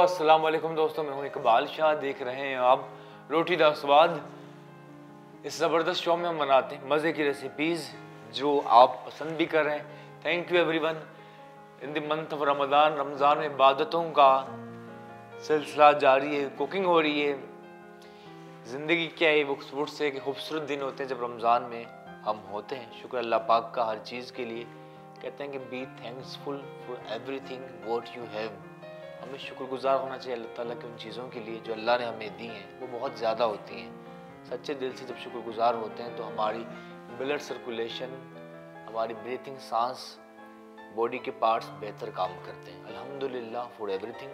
अस्सलाम वालेकुम दोस्तों, मैं हूं इकबाल शाह। देख रहे हैं आप रोटी दा स्वाद। इस ज़बरदस्त शो में हम बनाते हैं मज़े की रेसिपीज़ जो आप पसंद भी कर रहे हैं। Thank you everyone. In the month of Ramzan में इबादतों का सिलसिला जारी है, कुकिंग हो रही है। ज़िंदगी क्या है, वो से खूबसूरत दिन होते हैं जब रमज़ान में हम होते हैं। शुक्र अल्लाह पाक का हर चीज़ के लिए। कहते हैं कि be thankful for everything what you have. हमें शुक्रगुजार होना चाहिए अल्लाह ताला की उन चीज़ों के लिए जो अल्लाह ने हमें दी हैं। वो बहुत ज़्यादा होती हैं। सच्चे दिल से जब शुक्रगुजार होते हैं तो हमारी ब्लड सर्कुलेशन, हमारी ब्रीथिंग, सांस, बॉडी के पार्ट्स बेहतर काम करते हैं। अल्हम्दुलिल्लाह फॉर एवरीथिंग।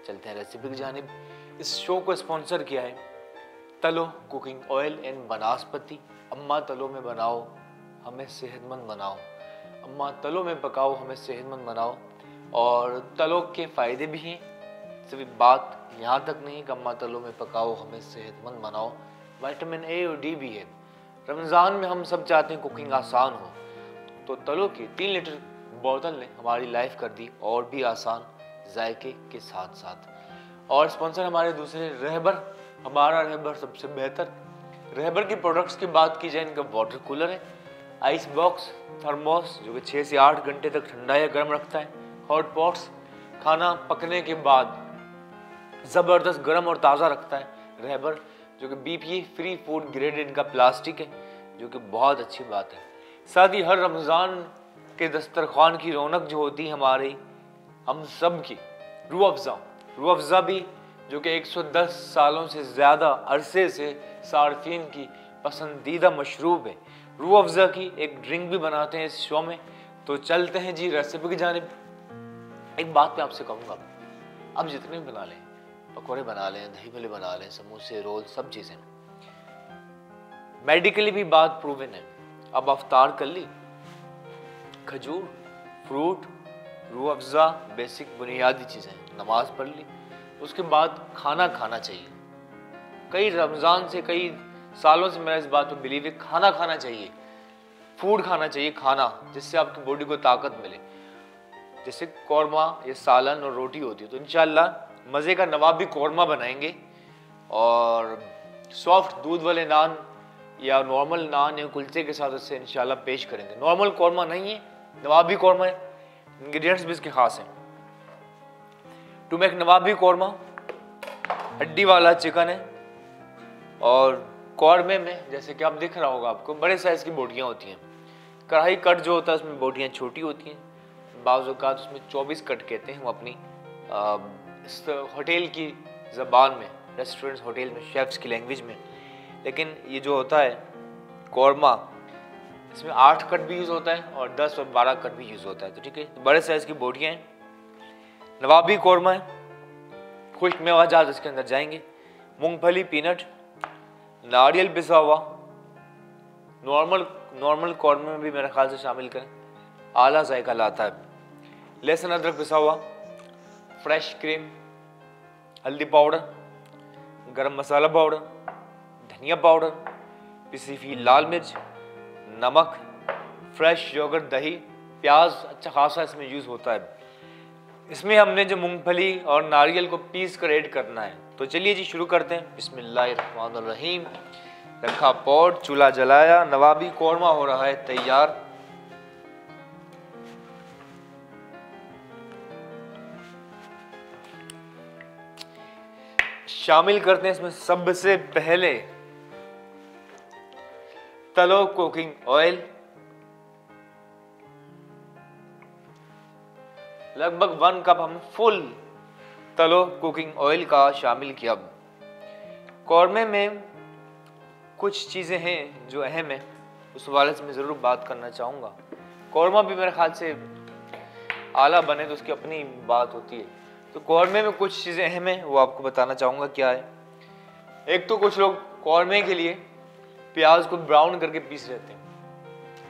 चलते हैं रेसिपी की जानिब। इस शो को स्पॉन्सर किया है तलो कुकिंग ऑयल एंड बनास्पति। अम्मा तलो में बनाओ, हमें सेहतमंद बनाओ। अम्मा तलो में पकाओ, हमें सेहतमंद बनाओ। और तलो के फ़ायदे भी हैं। सिर्फ बात यहाँ तक नहीं कि अम्मा तलो में पकाओ, हमें सेहतमंद बनाओ। विटामिन ए और डी भी है। रमज़ान में हम सब चाहते हैं कुकिंग आसान हो, तो तलो की 3 लीटर बोतल ने हमारी लाइफ कर दी और भी आसान, जायके के साथ साथ। और स्पॉन्सर हमारे दूसरे रहबर। हमारा रहबर सबसे बेहतर। रहबर की प्रोडक्ट्स की बात की जाए, इनका वाटर कूलर है, आइस बॉक्स, थर्मोस जो कि 6 से 8 घंटे तक ठंडा या गर्म रखता है, हॉट पॉट्स खाना पकने के बाद ज़बरदस्त गर्म और ताज़ा रखता है रहबर, जो कि BPA फ्री फूड ग्रेड इनका प्लास्टिक है, जो कि बहुत अच्छी बात है। साथ ही हर रमज़ान के दस्तरखान की रौनक जो होती है हमारी हम सब की, रूह अफ़ज़ा भी जो कि 110 सालों से ज़्यादा अरसे से सार्फिन की पसंदीदा मशरूब है। रूह अफ़ज़ा की एक ड्रिंक भी बनाते हैं इस शो में। तो चलते हैं जी रेसिपी की जानिब। एक बात मैं आपसे कहूँगा, आप जितने भी बना लें, पकौड़े बना लें, दही भल्ले बना लें, समोसे, रोल, सब चीज़ें, मेडिकली भी बात प्रूवन है। अब अफ्तार कर ली, खजूर, फ्रूट, रूह अफ़ज़ा, बेसिक बुनियादी चीज़ें, नमाज पढ़ ली, उसके बाद खाना खाना चाहिए। कई रमज़ान से, कई सालों से मेरा इस बात पर बिलीव है, खाना खाना चाहिए, फूड खाना चाहिए, खाना जिससे आपकी बॉडी को ताकत मिले। जैसे कौरमा या सालन और रोटी होती है, तो इंशाल्लाह मज़े का नवाबी कौरमा बनाएंगे और सॉफ्ट दूध वाले नान या नॉर्मल नान या कुलचे के साथ उससे इंशाल्लाह पेश करेंगे। नॉर्मल कौरमा नहीं है, नवाबी कौरमा है। इंग्रेडिएंट्स भी इसके खास हैं। टू मेक नवाबी कौरमा, हड्डी वाला चिकन है और कौरमे में जैसे कि आप दिख रहा होगा आपको, बड़े साइज़ की बोटियाँ होती हैं। कढ़ाई कट जो होता है उसमें बोटियाँ छोटी होती हैं, बाज़ औक़ात उसमें 24 कट कहते हैं हम अपनी इस होटल की ज़बान में, रेस्टोरेंट्स होटल में, शेफ्स की लैंग्वेज में। लेकिन ये जो होता है कौरमा, इसमें 8 कट भी यूज़ होता है और 10 और 12 कट भी यूज़ होता है। तो ठीक है, तो बड़े साइज़ की बोटियाँ हैं। नवाबी कौरमा है, खुश्क मेवा जात इसके अंदर जाएंगे, मूंगफली, पीनट, नारियल पिसा हुआ, नॉर्मल कौरमे में भी मेरे ख्याल से शामिल करें, आला जायका लाता है। लहसुन अदरक पिसा हुआ, फ्रेश क्रीम, हल्दी पाउडर, गरम मसाला पाउडर, धनिया पाउडर, पिसी हुई लाल मिर्च, नमक, फ्रेश योगर्ट, दही, प्याज अच्छा खासा इसमें यूज़ होता है। इसमें हमने जो मूंगफली और नारियल को पीस कर ऐड करना है। तो चलिए जी शुरू करते हैं। बिस्मिल्लाहिर्रहमानिर्रहीम। रखा पॉट, चूल्हा जलाया, नवाबी कौरमा हो रहा है तैयार। शामिल करते हैं इसमें सबसे पहले तलो कुकिंग ऑयल, लगभग 1 कप हम फुल तलो कुकिंग ऑयल का शामिल किया। कौरमे में कुछ चीज़ें हैं जो अहम है, उस हवाले से मैं ज़रूर बात करना चाहूँगा। कौरमा भी मेरे ख्याल से आला बने तो उसकी अपनी बात होती है। तो कौरमे में कुछ चीज़ें अहम हैं, वो आपको बताना चाहूँगा क्या है। एक तो कुछ लोग कौरमे के लिए प्याज को ब्राउन करके पीस लेते हैं,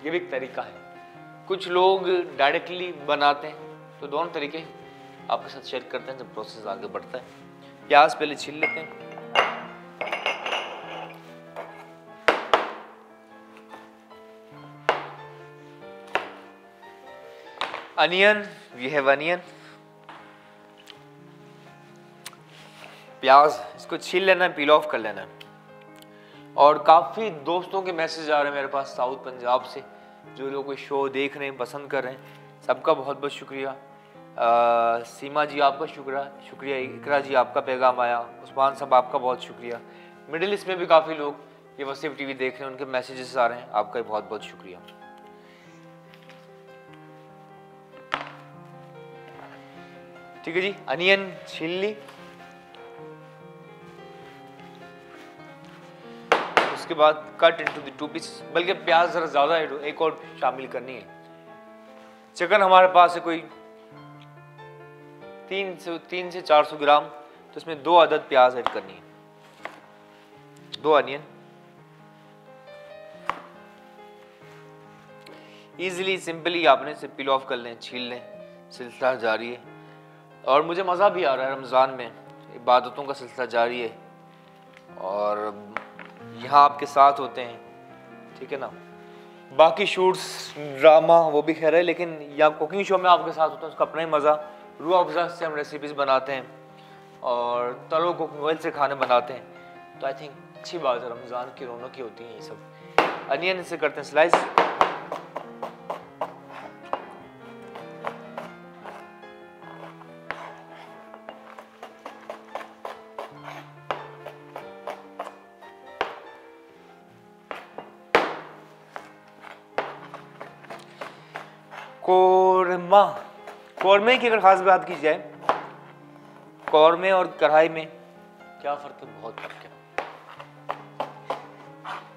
ये भी एक तरीका है। कुछ लोग डायरेक्टली बनाते हैं, तो दोनों तरीके आपके साथ शेयर करते हैं जब प्रोसेस आगे बढ़ता है। प्याज पहले छील लेते हैं, अनियन, वी हैव अनियन, प्याज इसको छील लेना है, पील ऑफ कर लेना है। और काफ़ी दोस्तों के मैसेज आ रहे हैं मेरे पास साउथ पंजाब से, जो लोग शो देख रहे हैं, पसंद कर रहे हैं, सबका बहुत बहुत शुक्रिया। सीमा जी आपका शुक्रिया, इकरा जी आपका पैगाम आया, उस्मान साहब आपका बहुत शुक्रिया। मिडिल ईस्ट में भी काफ़ी लोग ये वसीफ टीवी देख रहे हैं, उनके मैसेजेस आ रहे हैं, आपका बहुत बहुत शुक्रिया। ठीक है जी, अनियन छील ली, उसके बाद कट इनटू द 2 पीसेस, बल्कि प्याज जरा ज्यादा एक और शामिल करनी है। चिकन हमारे पास है कोई 300 से 400 ग्राम, तो इसमें 2 अदद प्याज ऐड करनी है, 2 अनियन। इजीली सिंपली आपने इसे पील ऑफ कर लें, छील लें, सिलसिला जारी है। और मुझे मज़ा भी आ रहा है, रमज़ान में इबादतों का सिलसिला जारी है और यहाँ आपके साथ होते हैं, ठीक है ना। बाकी शूट्स ड्रामा वो भी खैर है, लेकिन यहाँ कुकिंग शो में आपके साथ होते हैं, उसका अपना ही मज़ा। रूह अफ़ज़ा से हम रेसिपीज़ बनाते हैं और तलो कुकिंग ऑयल से खाने बनाते हैं, तो आई थिंक अच्छी बात है, रमज़ान की रौनक ही होती है ये सब। अनियन से करते हैं स्लाइस, कौरमे की अगर खास बात की जाए, कौरमे और कढ़ाई में क्या फर्क है? बहुत फर्क है।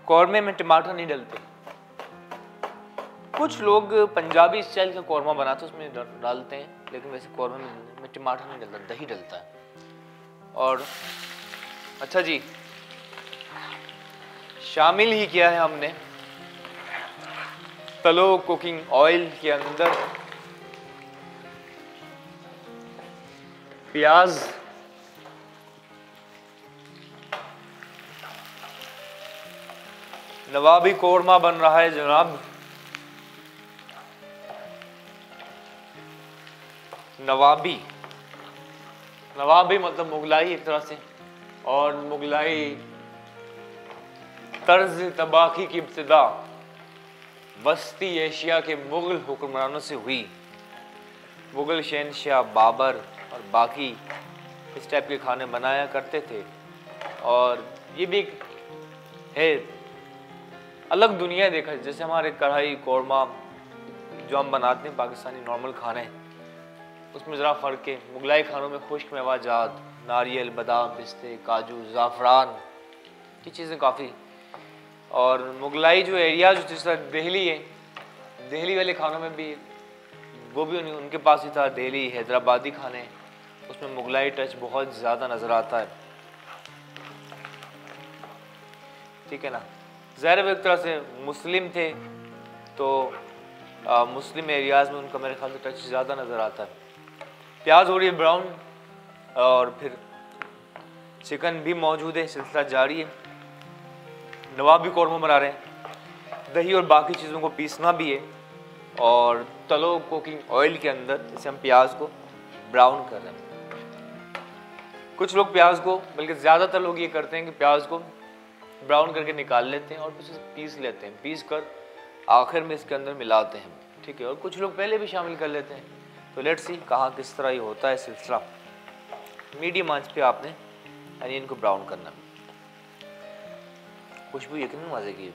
कौरमे में टमाटर नहीं डलते, कुछ लोग पंजाबी स्टाइल का कौरमा बनाते हैं उसमें डालते हैं, लेकिन वैसे कौरमे में टमाटर नहीं डलता, दही डलता है। और अच्छा जी, शामिल ही किया है हमने तलो कुकिंग ऑयल के अंदर प्याज, नवाबी कोरमा बन रहा है जनाब। नवाबी मतलब मुगलाई एक तरह से, और मुगलाई तर्ज तबाखी की इब्तिदा वस्ती एशिया के मुगल हुक्मरानों से हुई। मुगल शहंशाह बाबर और बाकी इस टाइप के खाने बनाया करते थे, और ये भी एक है अलग दुनिया देखा। जैसे हमारे कढ़ाई कौरमा जो हम बनाते हैं पाकिस्तानी नॉर्मल खाने, उसमें ज़रा फ़र्क है। मुगलाई खानों में खुश्क मेवाजात, नारियल, बादाम, पिस्ते, काजू, ज़ाफ़रान की चीज़ें काफ़ी। और मुगलाई जो एरिया जो जिस तरह दिल्ली है, दिल्ली वाले खानों में भी वो भी उनके पास ही था। दिल्ली हैदराबादी खाने, उसमें मुगलाई टच बहुत ज़्यादा नज़र आता है, ठीक है ना। ज़ाहिर एक तरह से मुस्लिम थे, तो मुस्लिम एरियाज़ में उनका मेरे ख्याल से टच ज़्यादा नज़र आता है। प्याज हो रही है ब्राउन, और फिर चिकन भी मौजूद है, सिलसिला जारी है। नवाबी कौरमा बना रहे हैं, दही और बाकी चीज़ों को पीसना भी है, और तलो कुकिंग ऑयल के अंदर जैसे हम प्याज को ब्राउन कर रहे हैं। कुछ लोग प्याज को, बल्कि ज़्यादातर लोग ये करते हैं कि प्याज को ब्राउन करके निकाल लेते हैं और फिर पीस लेते हैं, पीस कर आखिर में इसके अंदर मिलाते हैं, ठीक है। और कुछ लोग पहले भी शामिल कर लेते हैं। तो लेट्स सी कहाँ किस तरह ये होता है सिलसिला। मीडियम आंच पे आपने अनियन को ब्राउन करना है। खुशबू यकीनन मज़े की है।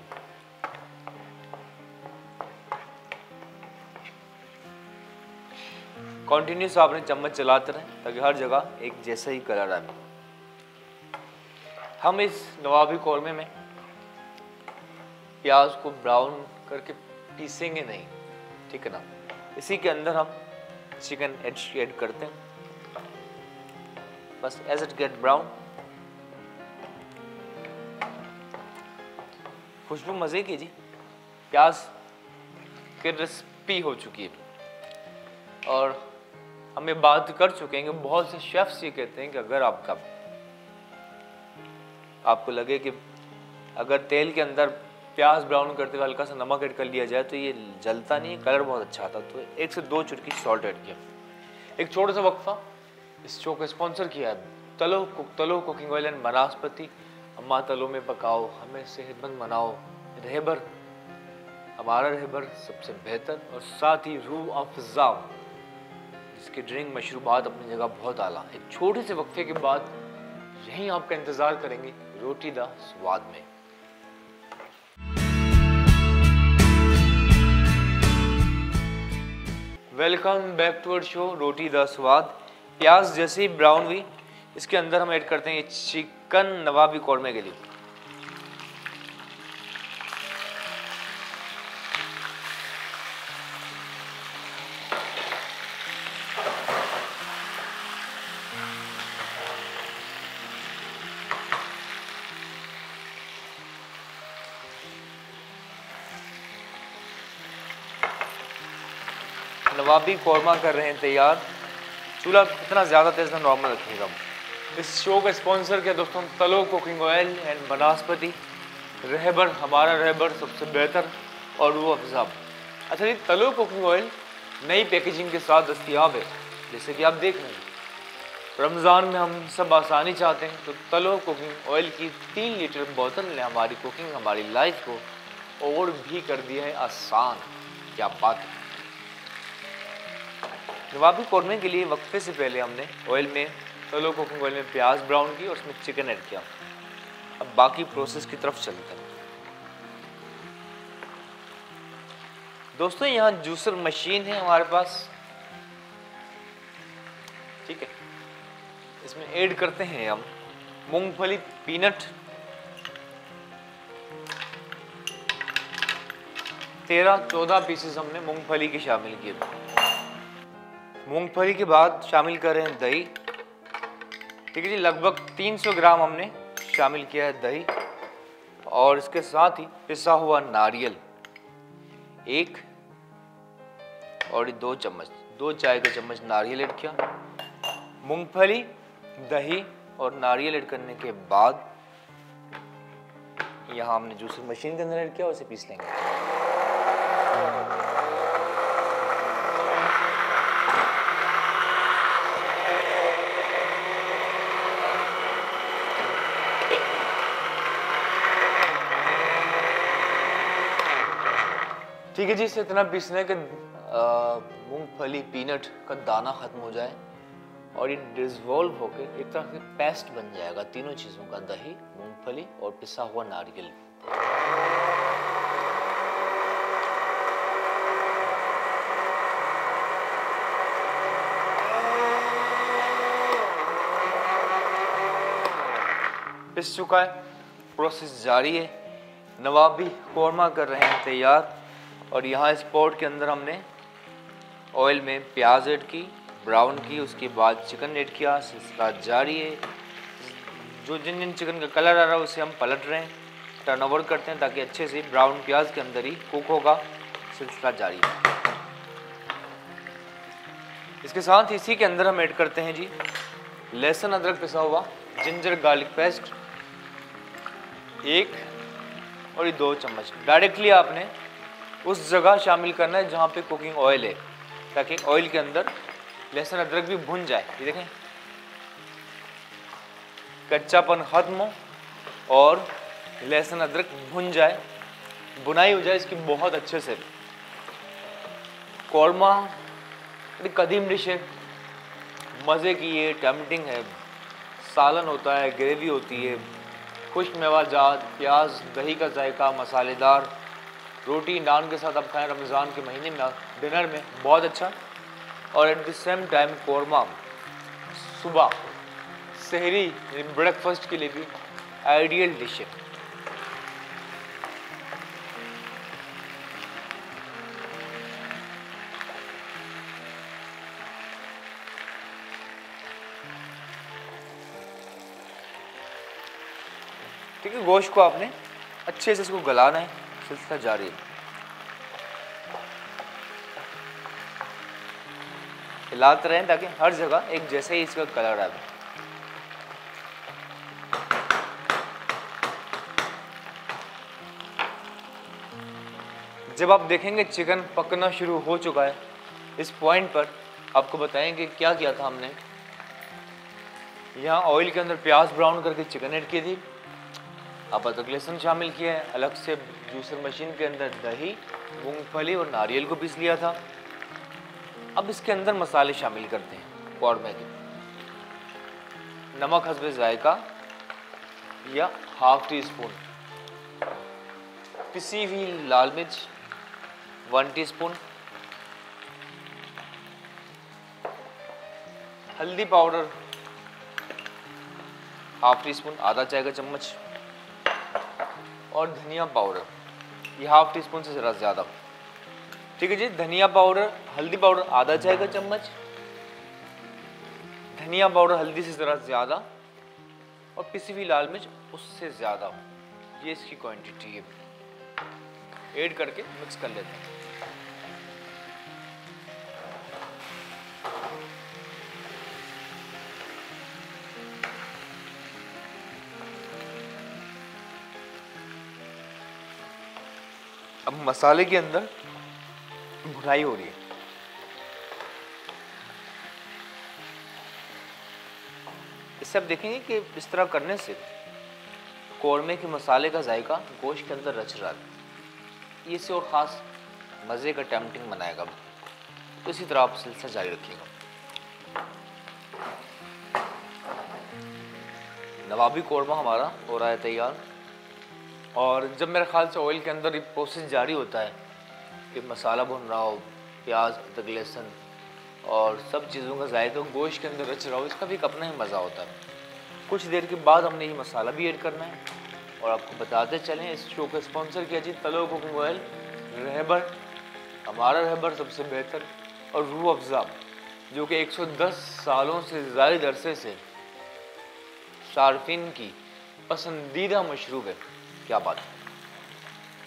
कंटिन्यूस आपने चम्मच चलाते रहें ताकि हर जगह एक जैसा ही कलर आए। हम इस नवाबी कौरमे में प्याज को ब्राउन करके पीसेंगे नहीं, ठीक है ना। इसी के अंदर हम चिकन ऐड करते हैं, बस एज इट गेट ब्राउन। खुशबू मज़े की जी, प्याज क्रिस्पी हो चुकी है। और हम ये बात कर चुके हैं कि बहुत से शेफ्स ये कहते हैं कि अगर आपको लगे कि अगर तेल के अंदर प्याज ब्राउन करते हुए हल्का सा नमक ऐड कर लिया जाए तो ये जलता नहीं है, कलर बहुत अच्छा आता। तो 1 से 2 चुटकी सॉल्ट ऐड किया। एक छोटा सा वक्फा, इस शो को स्पॉन्सर किया है तलो कुकिंग ऑयल एंड वनस्पति। अम्मा तलो में पकाओ, हमें सेहतमंद बनाओ। रहबर, हमारा रहबर सबसे बेहतर और साथ ही रूह अफ़ज़ा, जिसके ड्रिंक मशरूबात अपनी जगह बहुत आला। एक छोटे से वक्फे के बाद यहीं आपका इंतज़ार करेंगे रोटी दा स्वाद में। Welcome back to our show Roti दा स्वाद। प्याज जैसे ही ब्राउन हुई, इसके अंदर हम ऐड करते हैं ये चिकन नवाबी कौरमे के लिए। नवाबी कौरमा कर रहे हैं तैयार। चूल्हा इतना ज़्यादा तेज़ ना नॉर्मल रखिएगा। इस शो का स्पॉन्सर क्या दोस्तों, तलो कुकिंग ऑयल एंड वनस्पति। रहबर, हमारा रहबर सबसे बेहतर और रूह अफ़ज़ा। अच्छा जी, तलो कुकिंग ऑयल नई पैकेजिंग के साथ दस्तयाब है, जैसे कि आप देख रहे हैं। रमज़ान में हम सब आसानी चाहते हैं, तो तलो कुकिंग ऑयल की 3 लीटर बोतल ने हमारी कुकिंग, हमारी लाइफ को और भी कर दिया है आसान। क्या बात है। नवाबी कौरमे के लिए वक्फे से पहले हमने ऑयल में, तलो कुकिंग ऑयल में प्याज ब्राउन की और उसमें चिकन ऐड किया। अब बाकी प्रोसेस की तरफ चलते हैं। दोस्तों यहाँ जूसर मशीन है हमारे पास, ठीक है। इसमें ऐड करते हैं हम मूंगफली पीनट, 13-14 पीसेस हमने मूंगफली के शामिल किए। मूंगफली के बाद शामिल कर रहे हैं दही, ठीक है जी। लगभग 300 ग्राम हमने शामिल किया है दही, और इसके साथ ही पिसा हुआ नारियल 1 और 2 चम्मच, 2 चाय के चम्मच नारियल ऐड किया। मूंगफली, दही और नारियल ऐड करने के बाद यहाँ हमने जूसर मशीन के अंदर ऐड किया और इसे पीस लेंगे। ठीक है जी, इसे इतना पीसना है कि मूंगफली पीनट का दाना खत्म हो जाए और ये डिसवॉल्व होकर एक तरह से पेस्ट बन जाएगा तीनों चीज़ों का, दही, मूंगफली और पिसा हुआ नारियल। पिस चुका है, प्रोसेस जारी है। नवाबी कौरमा कर रहे हैं तैयार, और यहाँ इस पॉट के अंदर हमने ऑयल में प्याज ऐड की, ब्राउन की, उसके बाद चिकन ऐड किया। सिलसिला जारी है। जो जिन चिकन का कलर आ रहा है उसे हम पलट रहे हैं, टर्नओवर करते हैं ताकि अच्छे से ब्राउन प्याज के अंदर ही कुक होगा। सिलसिला जारी है। इसके साथ इसी के अंदर हम ऐड करते हैं जी लहसुन अदरक पिसा हुआ, जिंजर गार्लिक पेस्ट 1 और 2 चम्मच। डायरेक्टली आपने उस जगह शामिल करना है जहाँ पे कुकिंग ऑयल है, ताकि ऑयल के अंदर लहसुन अदरक भी भुन जाए। ये देखें, कच्चापन खत्म हो और लहसुन अदरक भुन जाए, बुनाई हो जाए इसकी बहुत अच्छे से। कौरमा बड़ी कदीम डिश है, मज़े की ये टेम्पटिंग है। सालन होता है, ग्रेवी होती है, खुश्क मेवाजात, प्याज, दही का जायका, मसालेदार रोटी नान के साथ आप खाएं रमज़ान के महीने में डिनर में, बहुत अच्छा। और at the same time korma सुबह सहरी ब्रेकफास्ट के लिए भी आइडियल डिश है। ठीक है, गोश्त को आपने अच्छे से इसको गलाना है। सिलसिला जारी है। हिलाते रहें ताकि हर जगह एक जैसे ही इसका कलर आए। जब आप देखेंगे चिकन पकना शुरू हो चुका है, इस पॉइंट पर आपको बताएंगे क्या किया था हमने। यहाँ ऑयल के अंदर प्याज ब्राउन करके चिकन ऐड की थी। अब अदरक लहसुन शामिल किया है। अलग से जूसर मशीन के अंदर दही, मूंगफली और नारियल को पीस लिया था। अब इसके अंदर मसाले शामिल करते हैं कौरमा के। नमक हस्बे जायका या हाफ टी स्पून, पिसी हुई लाल मिर्च 1 टीस्पून, हल्दी पाउडर हाफ टी स्पून, आधा चाय का चम्मच, और धनिया पाउडर ये हाफ टी स्पून से ज़रा ज़्यादा। ठीक है जी। धनिया पाउडर, हल्दी पाउडर आधा चाय का चम्मच, धनिया पाउडर हल्दी से ज़रा ज़्यादा, और पिसी हुई लाल मिर्च उससे ज़्यादा। ये इसकी क्वांटिटी है। ऐड करके मिक्स कर लेते हैं। अब मसाले के अंदर भुनाई हो रही है। इससे आप देखेंगे कि इस तरह करने से कौरमे के मसाले का जायका गोश्त के अंदर रच रहा है। ये इससे और ख़ास मज़े का टेम्पटिंग बनाएगा। तो इसी तरह आप सिलसिला जारी रखिएगा। नवाबी कौरमा हमारा हो रहा है तैयार। और जब मेरे ख्याल से ऑयल के अंदर ये प्रोसेस जारी होता है कि मसाला भुन रहा हो, प्याज, अदरक, लहसुन और सब चीज़ों का जायका गोश्त के अंदर रच रहा हो, इसका भी एक अपना ही मज़ा होता है। कुछ देर के बाद हमने ये मसाला भी ऐड करना है। और आपको बताते चलें, इस शो को स्पॉन्सर किया जी तलो कुकिंग ऑयल, रहबर हमारा रहबर सबसे बेहतर, और रूह अफ़ज़ा जो कि 110 सालों से ज़ायद अरसे से शारफीन की पसंदीदा मशरूब है। क्या बात है।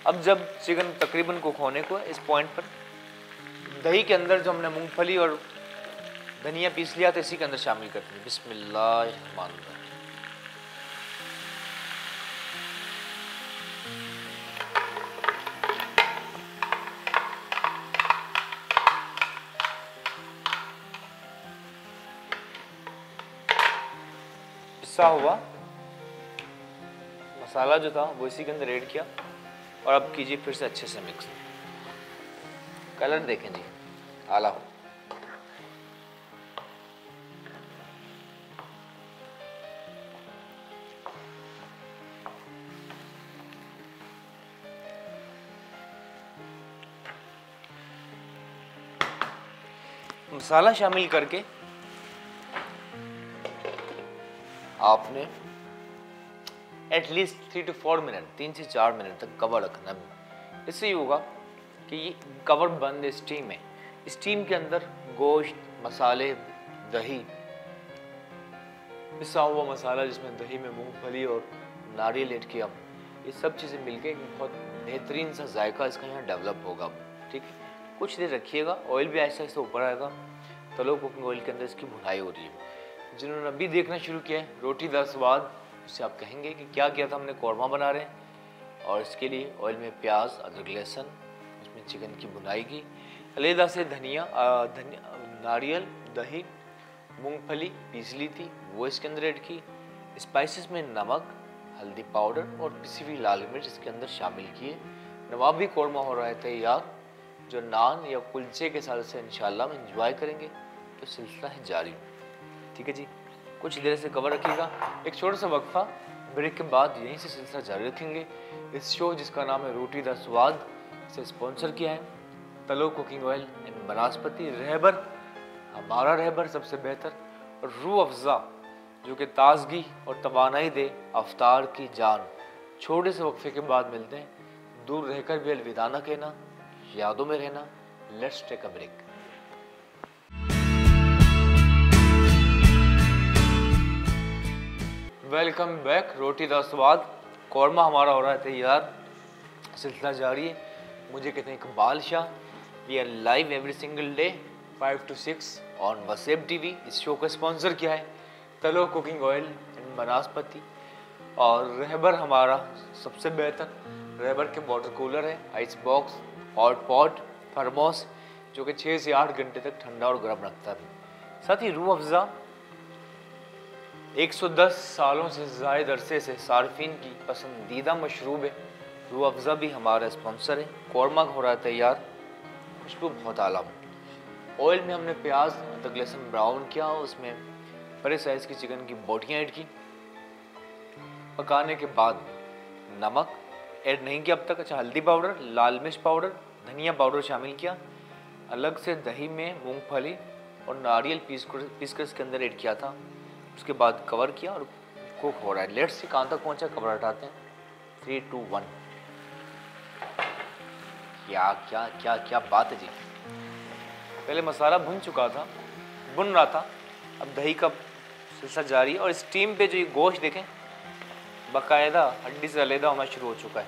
अब जब चिकन तकरीबन कुक होने को इस पॉइंट पर दही के अंदर जो हमने मूंगफली और धनिया पीस लिया था इसी के अंदर शामिल करते हैं। बिस्मिल्लाहिर्रहमानिर्रहीम। पिसा हुआ मसाला जो था वो इसी के अंदर ऐड किया और अब कीजिए फिर से अच्छे से मिक्स। कलर देखें जी, आला हो। मसाला शामिल करके आपने एटलीस्ट 3 to 4 मिनट, 3 से 4 मिनट तक कवर रखना है। इससे ये होगा कि ये कवर बंद स्टीम है। स्टीम के अंदर गोश्त, मसाले, दही, पिसा हुआ मसाला जिसमें दही में मूंगफली और नारियल ऐड किया, ये सब चीज़ें मिलके एक बहुत बेहतरीन सा जायका इसका यहाँ डेवलप होगा। ठीक है, कुछ देर रखिएगा, ऑयल भी ऐसा ऐसा ऊपर आएगा। तलो कुकिंग ऑयल के अंदर इसकी भुनाई हो रही है। जिन्होंने अभी देखना शुरू किया है रोटी दा स्वाद, उससे आप कहेंगे कि क्या किया था हमने, कौरमा बना रहे हैं। और इसके लिए ऑयल में प्याज, अदरक, लहसुन, उसमें चिकन की भुनाई की, अलहदा से धनिया, नारियल, दही, मूंगफली पीस ली थी वो इसके अंदर ऐड की। स्पाइसेस में नमक, हल्दी पाउडर और पिसी हुई लाल मिर्च इसके अंदर शामिल किए। नवाबी कौरमा हो रहा है तैयार, जो नान या कुलचे के साथ से इंशाल्लाह हम इंजॉय करेंगे। तो सिलसिला है जारी। ठीक है जी, कुछ देर से कवर रखिएगा। एक छोटा सा वक्फा, ब्रेक के बाद यहीं से सिलसिला जारी रखेंगे। इस शो जिसका नाम है रोटी दा स्वाद से स्पॉन्सर किया है तलो कुकिंग ऑयल इन बनास्पति, रहबर हमारा रहबर सबसे बेहतर, और रूह अफ़ज़ा जो कि ताजगी और तवानाई दे अफ्तार की जान। छोटे से वक्फे के बाद मिलते हैं। दूर रहकर भी अलविदा न कहना, यादों में रहना। Let's take a break. Welcome back. Roti दा स्वाद, कौरमा हमारा हो रहा है तैयार, सिलसिला जारी है। मुझे कहते हैं Iqbal Shah. We are live every single day 5 to 6 on Waseb TV. इस शो को स्पॉन्सर किया है तलो कुकिंग ऑयल इन बनास्पति, और रहबर हमारा सबसे बेहतर। रहबर के वाटर कूलर है, ice box, hot pot, thermos जो कि 6 से 8 घंटे तक ठंडा और गर्म रखता है। साथ ही रूह अफ़ज़ा 110 सालों से ज़ायद अरसे से सार्फिन की पसंदीदा मशरूब है। रूह अफ़ज़ा भी हमारा स्पॉन्सर है। कौरमा हो रहा है तैयार, खुशबू बहुत आला। ऑयल में हमने प्याज अदरक लहसुन ब्राउन किया, उसमें बड़े साइज़ की चिकन की बोटियाँ ऐड की। पकाने के बाद नमक ऐड नहीं किया अब तक। अच्छा, हल्दी पाउडर, लाल मिर्च पाउडर, धनिया पाउडर शामिल किया। अलग से दही में मूंगफली और नारियल पीस कर इसके अंदर ऐड किया था। उसके बाद कवर किया और कुक हो रहा है। लेट्स सी कहाँ तक पहुँचा, कवर हटाते हैं। 3, 2, 1। क्या क्या क्या क्या बात है जी। पहले मसाला भुन चुका था, भुन रहा था, अब दही का सिलसिला जारी है। और स्टीम पे जो ये गोश्त देखें बाकायदा हड्डी से अलहदा होना शुरू हो चुका है।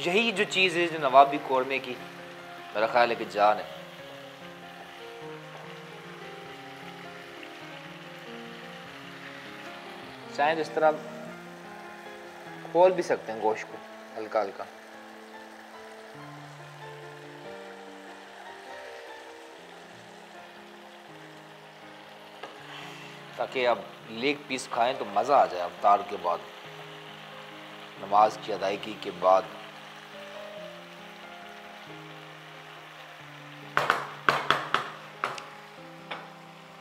यही जो चीज़ है जो नवाबी कौरमे की मेरा ख्याल है कि जान है। शायद इस तरह खोल भी सकते हैं गोश्त को हल्का हल्का। ताकि आप लेग पीस खाएं तो मज़ा आ जाए अफ्तार के बाद, नमाज की अदायगी के बाद।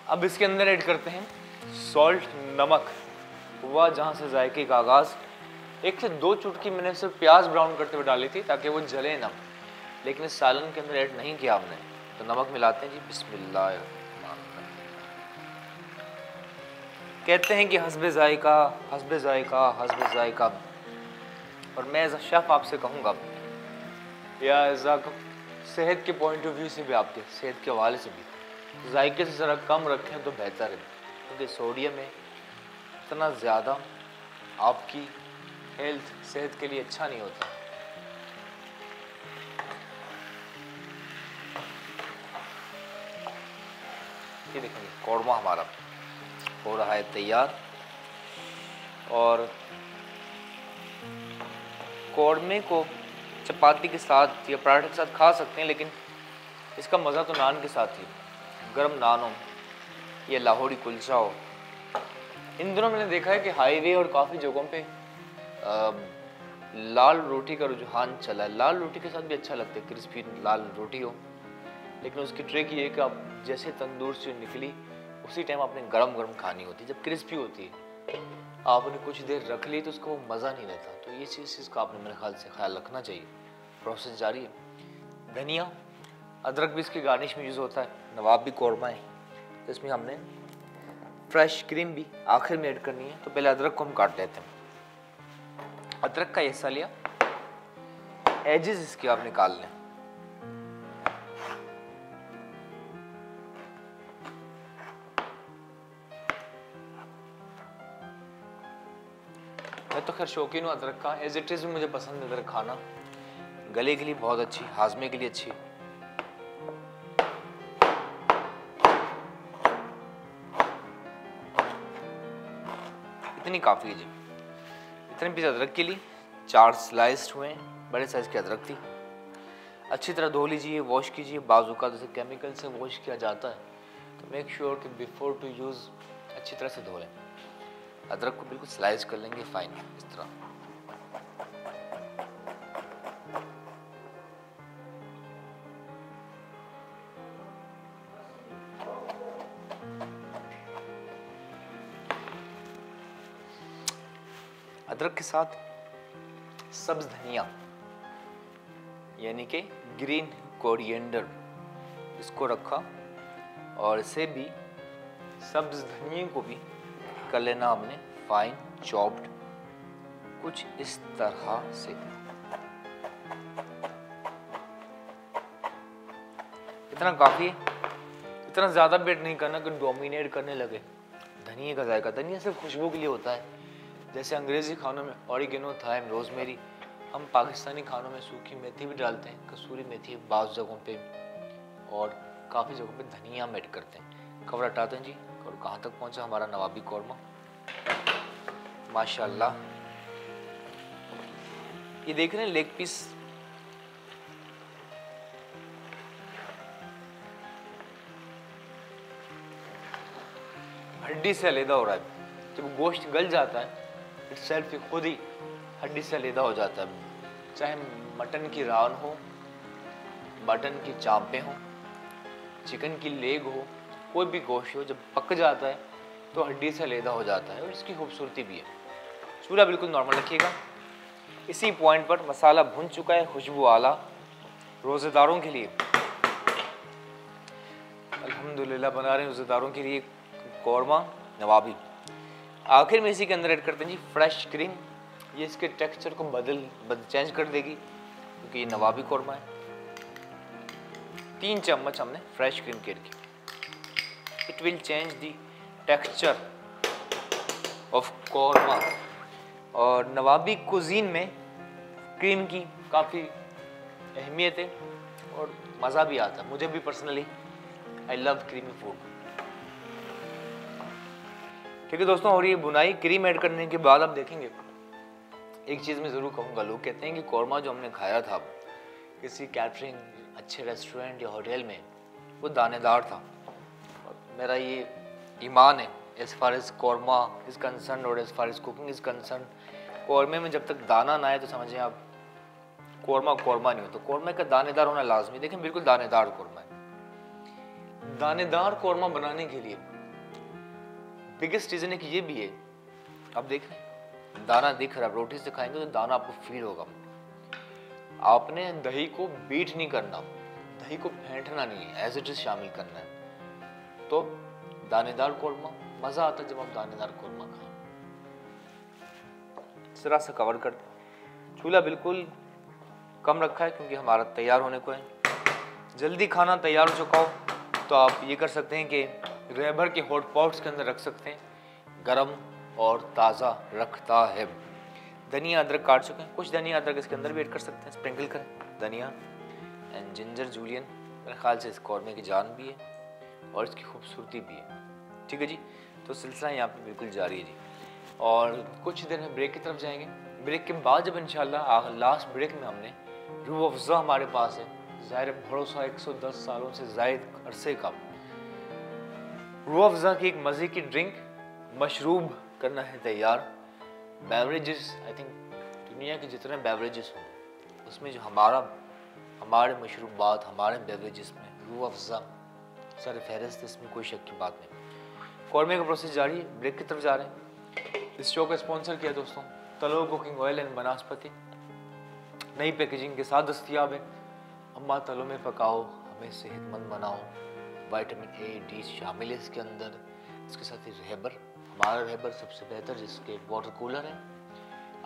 अब इसके अंदर ऐड करते हैं सॉल्ट, नमक। हुआ जहाँ से जायके का आगाज़। 1 से 2 चुटकी मैंने सिर्फ प्याज ब्राउन करते हुए डाली थी ताकि वो जले ना, लेकिन इस सालन के अंदर ऐड नहीं किया हमने। तो नमक मिलाते हैं जी, बिस्मिल्लाह। कहते हैं कि हस्बे जायका, हस्बे जायका, हस्बे जायका। और मैं एज अ शेफ़ आपसे कहूँगा, या एज अ सेहत के पॉइंट ऑफ व्यू से भी, आपके सेहत के हवाले से भी, जायके से ज़रा कम रखें तो बेहतर है। क्योंकि सोडियम में इतना ज़्यादा आपकी हेल्थ, सेहत के लिए अच्छा नहीं होता। ये देखेंगे कौरमा हमारा हो रहा है तैयार। और कौरमे को चपाती के साथ या पराठे के साथ खा सकते हैं, लेकिन इसका मज़ा तो नान के साथ ही। गरम नान हो या लाहौरी कुलचा हो। इन दिनों मैंने देखा है कि हाईवे और काफ़ी जगहों पे लाल रोटी का रुझान चला है। लाल रोटी के साथ भी अच्छा लगता है, क्रिस्पी लाल रोटी हो। लेकिन उसकी ट्रिक ये है कि आप जैसे तंदूर से निकली उसी टाइम आपने गरम गरम खानी होती है। जब क्रिस्पी होती है आपने कुछ देर रख ली तो उसका वो मज़ा नहीं रहता। तो ये चीज़ का आपने मेरे ख्याल से ख्याल रखना चाहिए। प्रोसेस जारी है। धनिया अदरक भी इसकी गार्निश में यूज़ होता है। नवाबी कौरमा है तो इसमें हमने फ्रेश क्रीम भी आखिर में ऐड करनी है। तो पहले अदरक को हम काट लेते हैं। अदरक का हिस्सा लिया, एजेस इसके आप निकाल लें। मैं तो खैर शौकीन हूँ अदरक का, एज इट इज़ भी मुझे पसंद है अदरक खाना। गले के लिए बहुत अच्छी, हाजमे के लिए अच्छी। इतनी काफ़ी है जी। इतने पीस अदरक के लिए 4 स्लाइस्ड हुए, बड़े साइज़ की अदरक थी। अच्छी तरह धो लीजिए, वॉश कीजिए। बाजू का जैसे केमिकल से वॉश किया जाता है, तो मेक श्योर कि बिफोर टू यूज़ अच्छी तरह से धो लें। अदरक को बिल्कुल स्लाइस कर लेंगे फाइन इस तरह। अदरक के साथ सब्ज धनिया यानी कि ग्रीन कोरिएंडर इसको रखा, और इसे भी सब्ज धनिया को भी कर लेना हमने फाइन चॉप्ड, कुछ इस तरह से। इतना काफ़ी है। इतना ज़्यादा बेट नहीं करना कि डोमिनेट करने लगे। धनिया का जायका, धनिया सिर्फ खुशबू के लिए होता है। जैसे अंग्रेज़ी खानों में ऑरिगेनो, थाइम, रोजमेरी, हम पाकिस्तानी खानों में सूखी मेथी भी डालते हैं, कसूरी मेथी बाज़ जगहों पे, और काफ़ी जगहों पे धनिया हम ऐड करते हैं। कवर हटाते हैं जी। और कहाँ तक पहुँचा हमारा नवाबी कौरमा, माशाल्लाह। ये देख रहे हैं लेग पीस, हड्डी से अलहदा हो रहा है। जब गोश्त गल जाता है इट्स सेल्फ खुद ही हड्डी से अलहदा हो जाता है। चाहे मटन की रान हो, मटन की चांपें हो, चिकन की लेग हो, कोई भी गोश्त हो, जब पक जाता है तो हड्डी से अलहदा हो जाता है और इसकी खूबसूरती भी है। चूल्हा बिल्कुल नॉर्मल रखिएगा। इसी पॉइंट पर मसाला भुन चुका है, खुशबू आला। रोज़ेदारों के लिए अल्हम्दुलिल्लाह बना रहे हैं रोज़ेदारों के लिए कौरमा नवाबी। आखिर में इसी के अंदर ऐड करते हैं जी फ्रेश क्रीम। ये इसके टेक्सचर को चेंज कर देगी क्योंकि ये नवाबी कौरमा है। 3 चम्मच हमने फ्रेश क्रीम की ऐड की। It will change the texture of korma. और नवाबी कुजीन में क्रीम की काफ़ी अहमियत है और मज़ा भी आता है। मुझे भी personally I love creamy food. ठीक है दोस्तों, और ये बुनाई क्रीम ऐड करने के बाद आप देखेंगे एक चीज़ मैं ज़रूर कहूँगा, लोग कहते हैं कि कौरमा जो हमने खाया था किसी कैटरिंग अच्छे रेस्टोरेंट या होटल में वो दानेदार था। और मेरा ये ईमान है as far as korma is concern और as far as cooking is concern, कौरमे में जब तक दाना ना आए तो समझें आप कौरमा कौरमा नहीं हो। तो कौरमे का दानेदार होना लाजमी। देखें बिल्कुल दानेदार कौरमा है। दानेदार कौरमा बनाने के लिए बिगेस्ट रीज़न है कि ये भी है, आप देख रहे हैं दाना दिख रहा है, रोटी से खाएंगे तो दाना आपको फील होगा। आपने दही को बीट नहीं करना, दही को फेंटना नहीं है, एज इट इज शामिल करना है। तो दानेदार कौरमा मज़ा आता है जब आप दानेदार कौरमा खाएं। जरा सा कवर कर दें। चूल्हा बिल्कुल कम रखा है क्योंकि हमारा तैयार होने को है। जल्दी खाना तैयार हो चुका हो तो आप ये कर सकते हैं कि रहबर के हॉट पॉट्स के अंदर रख सकते हैं, गरम और ताज़ा रखता है। धनिया अदरक काट चुके हैं, कुछ धनिया अदरक इसके अंदर भी ऐड कर सकते हैं, स्प्रिंकल करें धनिया एंड जिंजर जूलियन। मेरे ख्याल से इस कौरमे की जान भी है और इसकी खूबसूरती भी है। ठीक है जी, तो सिलसिला यहाँ पे बिल्कुल जारी है जी। और कुछ देर में ब्रेक की तरफ जाएंगे। ब्रेक के बाद जब इंशाल्लाह लास्ट ब्रेक में हमने रूह अफ़ज़ा हमारे पास है, ज़ाहिर भरोसा 110 सालों से ज़ायद अरसे का रूह अफ़ज़ा की एक मज़े की ड्रिंक मशरूब करना है तैयार। बेवरेजेस आई थिंक दुनिया के जितने बेवरेजेस हों उसमें जो हमारे मशरूबात हमारे बेवरेजेस में रूह अफ़ज़ा सर फहरिस्त, इसमें कोई शक की बात नहीं। कौरमे का प्रोसेस जारी है। ब्रेक की तरफ जा रहे हैं। इस शो का स्पॉन्सर किया दोस्तों तलो कुकिंग ऑयल एंड बनास्पति, नई पैकेजिंग के साथ दस्तियाब है। अम्मा तलो में पकाओ, हमें सेहतमंद बनाओ। विटामिन ए डी शामिल है इसके अंदर। इसके साथ ही रहबर, हमारा रहबर सबसे बेहतर जिसके वाटर कूलर है,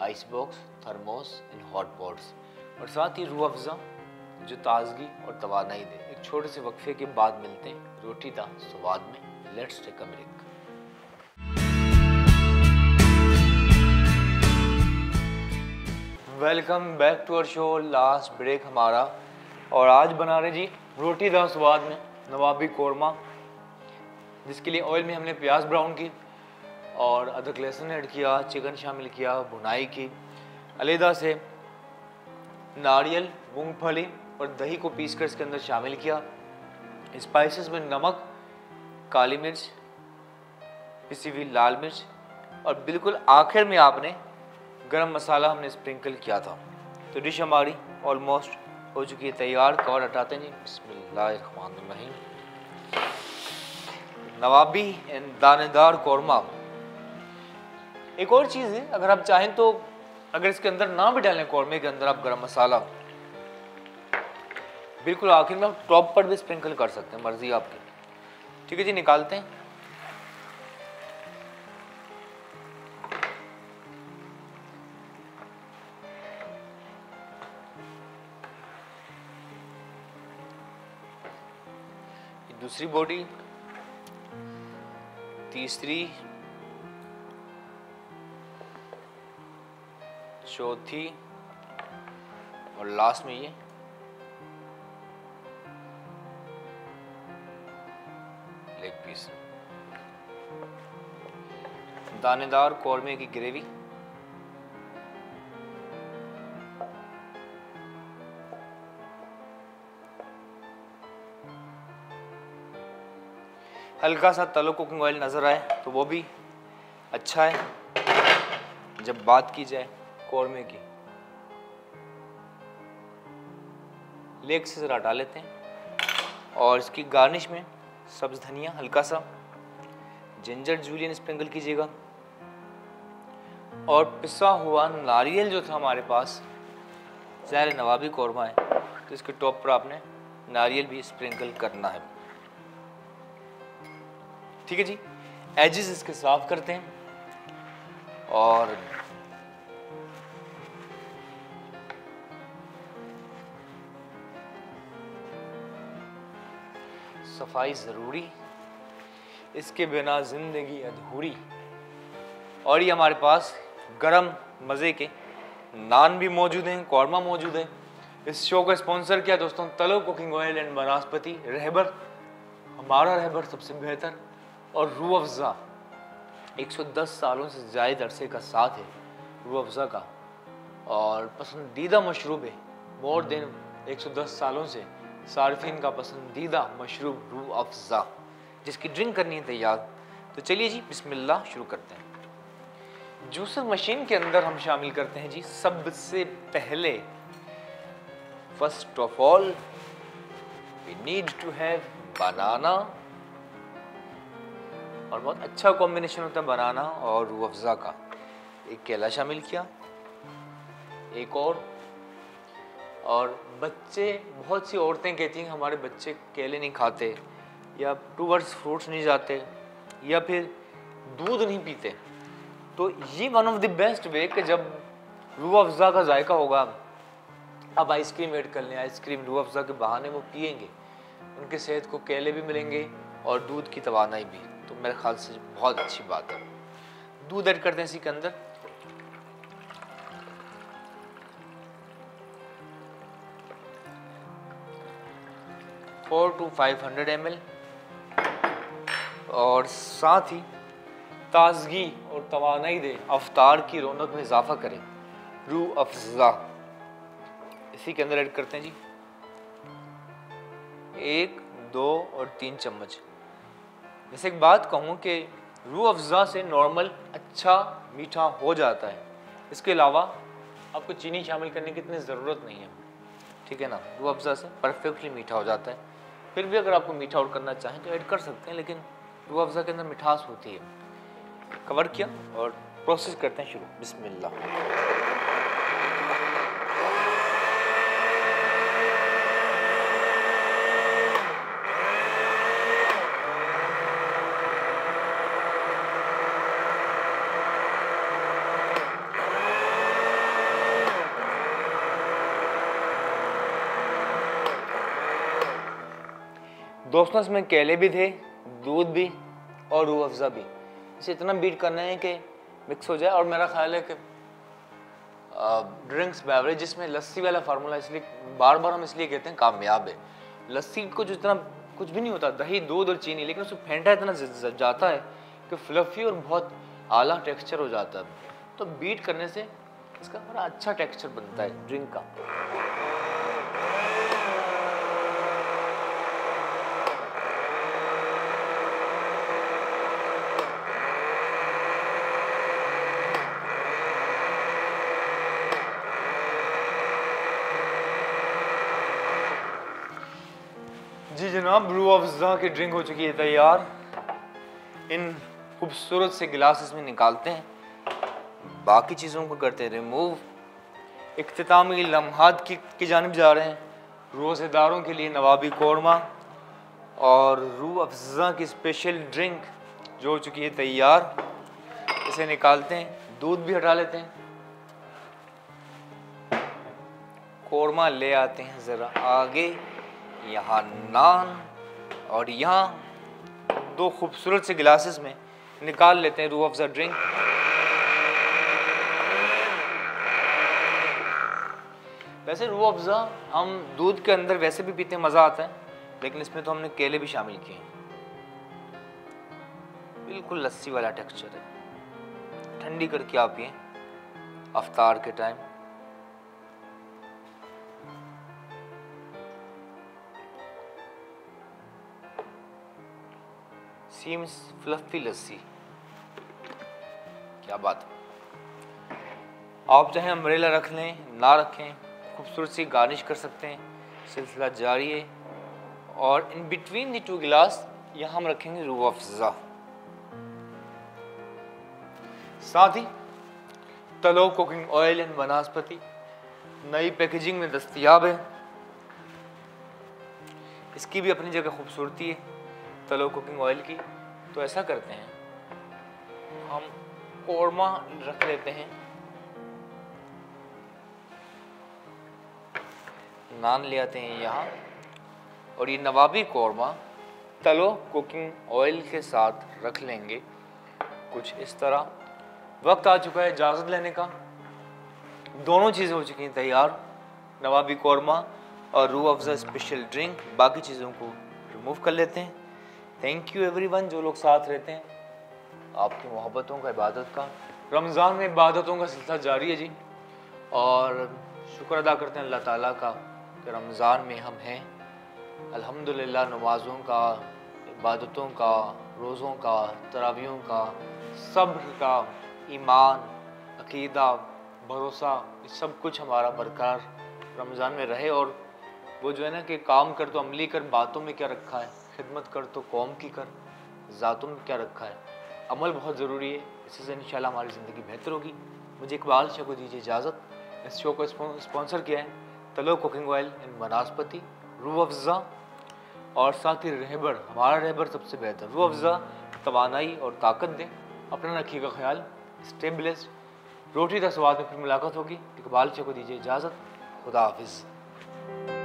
ice box, thermos and hot pots, और साथ ही रूह अफ़ज़ा जो ताजगी और तवानाई दे। एक छोटे से वक्फे के बाद मिलते हैं रोटी दा स्वाद में। Let's take a break. Welcome back to our show. Last break हमारा, और आज बना रहे जी रोटी दा स्वाद में नवाबी कौरमा, जिसके लिए ऑयल में हमने प्याज ब्राउन की और अदरक लहसुन ऐड किया, चिकन शामिल किया, भुनाई की, अलहदा से नारियल, मूंगफली और दही को पीस कर इसके अंदर शामिल किया। स्पाइसेस में नमक, काली मिर्च, पिसी हुई लाल मिर्च, और बिल्कुल आखिर में आपने गरम मसाला हमने स्प्रिंकल किया था। तो डिश हमारी ऑलमोस्ट हो चुकी है तैयार। कवर हटाते हैं जी। बिस्मिल्लाहिर्रहमानिर्रहीम। नवाबी एंड दानेदार कौरमा। एक और चीज़ है, अगर आप चाहें तो अगर इसके अंदर ना भी डालें कौरमे के अंदर आप गरम मसाला, बिल्कुल आखिर में आप टॉप पर भी स्प्रिंकल कर सकते हैं, मर्जी आपकी। ठीक है जी, निकालते हैं। दूसरी बॉडी, तीसरी, चौथी और लास्ट में ये लेग पीस। दानेदार कौरमे की ग्रेवी, हल्का सा तलो कुकिंग ऑयल नजर आए तो वो भी अच्छा है। जब बात की जाए कौरमे की, लेग से ज़रा हटा लेते हैं और इसकी गार्निश में सब्ज़ धनिया, हल्का सा जिंजर जूलियन स्प्रिंकल कीजिएगा और पिसा हुआ नारियल जो था हमारे पास, ज़ाहिर नवाबी कौरमा है तो इसके टॉप पर आपने नारियल भी स्प्रिंकल करना है। ठीक है जी, एजेस इसके साफ करते हैं और सफाई ज़रूरी, इसके बिना ज़िंदगी अधूरी। और ये हमारे पास गरम मज़े के नान भी मौजूद हैं, कौरमा मौजूद है। इस शो का स्पॉन्सर किया दोस्तों तलो कुकिंग ऑयल एंड वनस्पति रहबर, हमारा रहबर सबसे बेहतर, और रूह अफ़ज़ा 110 सालों से ज़ायद अरसे का साथ है रूह अफ़ज़ा का, और पसंदीदा मशरूब है मोर देन 110 सालों से सार्फिन का पसंदीदा मशरूब रूह अफ़ज़ा, जिसकी ड्रिंक करनी है तैयार। तो चलिए जी बिस्मिल्लाह शुरू करते हैं। जूसर मशीन के अंदर हम शामिल करते हैं जी सबसे पहले, first of all we need to have बनाना, और बहुत अच्छा कॉम्बिनेशन होता है बनाना और रूह अफ़ज़ा का। एक केला शामिल किया, एक और बच्चे, बहुत सी औरतें कहती हैं हमारे बच्चे केले नहीं खाते या टूवर्ड्स फ्रूट्स नहीं जाते या फिर दूध नहीं पीते, तो ये one of the best way कि जब रूह अफ़ज़ा का जायका होगा अब आइसक्रीम ऐड कर लें, आइसक्रीम रूह अफ़ज़ा के बहाने वो पिएंगे, उनके सेहत को केले भी मिलेंगे और दूध की तवानाई भी, तो मेरे ख्याल से बहुत अच्छी बात है। दूध ऐड करते हैं इसी के अंदर, फोर टू 500 ml, और साथ ही ताजगी और तवानाई दे, अफ्तार की रौनक में इजाफा करें रूह अफ़ज़ा, इसी के अंदर ऐड करते हैं जी 1, 2 और 3 चम्मच। वैसे एक बात कहूँ कि रूह अफ़ज़ा से नॉर्मल अच्छा मीठा हो जाता है, इसके अलावा आपको चीनी शामिल करने की इतनी ज़रूरत नहीं है, ठीक है ना, रूह अफ़ज़ा से परफेक्टली मीठा हो जाता है। फिर भी अगर आपको मीठा और करना चाहें तो ऐड कर सकते हैं, लेकिन रूह अफ़ज़ा के अंदर मिठास होती है। कवर किया और प्रोसेस करते हैं शुरू, बिस्मिल्लाह। दोस्तों इसमें केले भी थे, दूध भी और रूह अफ़ज़ा भी, इसे इतना बीट करना है कि मिक्स हो जाए। और मेरा ख्याल है कि ड्रिंक्स बेवरेजेस में लस्सी वाला फार्मूला इसलिए बार बार हम इसलिए कहते हैं कामयाब है। लस्सी को जो इतना कुछ भी नहीं होता, दही दूध और चीनी, लेकिन उसमें फेंटा इतना जाता है कि फ्लफ़ी और बहुत आला टेक्सचर हो जाता है, तो बीट करने से इसका बड़ा अच्छा टेक्सचर बनता है ड्रिंक का। जी जनाब, रूह अफ़ज़ा की ड्रिंक हो चुकी है तैयार। इन खूबसूरत से गिलासेस में निकालते हैं, बाकी चीज़ों को करते हैं रिमूव। इख्तितामी लम्हात की जानिब जा रहे हैं। रोज़ेदारों के लिए नवाबी कौरमा और रूह अफ़ज़ा की स्पेशल ड्रिंक जो हो चुकी है तैयार, इसे निकालते हैं, दूध भी हटा लेते हैं, कौरमा ले आते हैं ज़रा आगे, यहाँ नान, और यहाँ दो खूबसूरत से गिलासेस में निकाल लेते हैं रूह अफ़ज़ा ड्रिंक। वैसे रूह अफ़ज़ा हम दूध के अंदर वैसे भी पीते हैं, मज़ा आता है, लेकिन इसमें तो हमने केले भी शामिल किए हैं। बिल्कुल लस्सी वाला टेक्सचर है, ठंडी करके आप पिएं अफ्तार के टाइम। सीम्स फ्लफी लस्सी। क्या बात है। आप चाहे अम्ब्रेला रख लें ना रखें, खूबसूरत सी गार्निश कर सकते हैं, सिलसिला जारी है। और इन बिटवीन द 2 गिलास यहाँ हम रखेंगे रूह अफ़ज़ा, साथ ही तलो कुकिंग ऑयल एंड वनस्पति नई पैकेजिंग में दस्तयाब है। इसकी भी अपनी जगह खूबसूरती है तलो कुकिंग ऑयल की। तो ऐसा करते हैं, हम कोरमा रख लेते हैं, नान ले आते हैं यहाँ, और ये नवाबी कोरमा तलो कुकिंग ऑयल के साथ रख लेंगे कुछ इस तरह। वक्त आ चुका है इजाज़त लेने का। दोनों चीज़ें हो चुकी हैं तैयार, नवाबी कोरमा और रूह अफ़ज़ा स्पेशल ड्रिंक। बाकी चीज़ों को रिमूव कर लेते हैं। थैंक यू एवरीवन जो लोग साथ रहते हैं, आपकी मोहब्बतों का, इबादत का। रमज़ान में इबादतों का सिलसिला जारी है जी, और शुक्र अदा करते हैं अल्लाह ताला का कि रमज़ान में हम हैं। अल्हम्दुलिल्लाह नमाज़ों का, इबादतों का, रोज़ों का, तरावियों का, सब्र का, ईमान, अकीदा, भरोसा, सब कुछ हमारा बरकरार रमज़ान में रहे। और वो जो है ना कि काम कर तो अमली कर, बातों में क्या रखा है, खिदमत कर तो कौम की कर, ज़ातों में क्या रखा है। अमल बहुत ज़रूरी है, इससे इंशाल्लाह हमारी ज़िंदगी बेहतर होगी। मुझे इकबाल शाह को दीजिए इजाज़त। इस शो को स्पॉन्सर किया है तलो कुकिंग ऑयल एंड वनस्पति, रूह अफ़ज़ा और साथ ही रहबर। हमारा रहबर सबसे बेहतर, रूह अफ़ज़ा तवानाई और ताकत दे। अपना रखिएगा ख्याल, स्टे ब्लेस्ड। रोटी दा स्वाद में फिर मुलाकात होगी। इकबाल शाह को दीजिए इजाज़त। खुदा हाफिज़।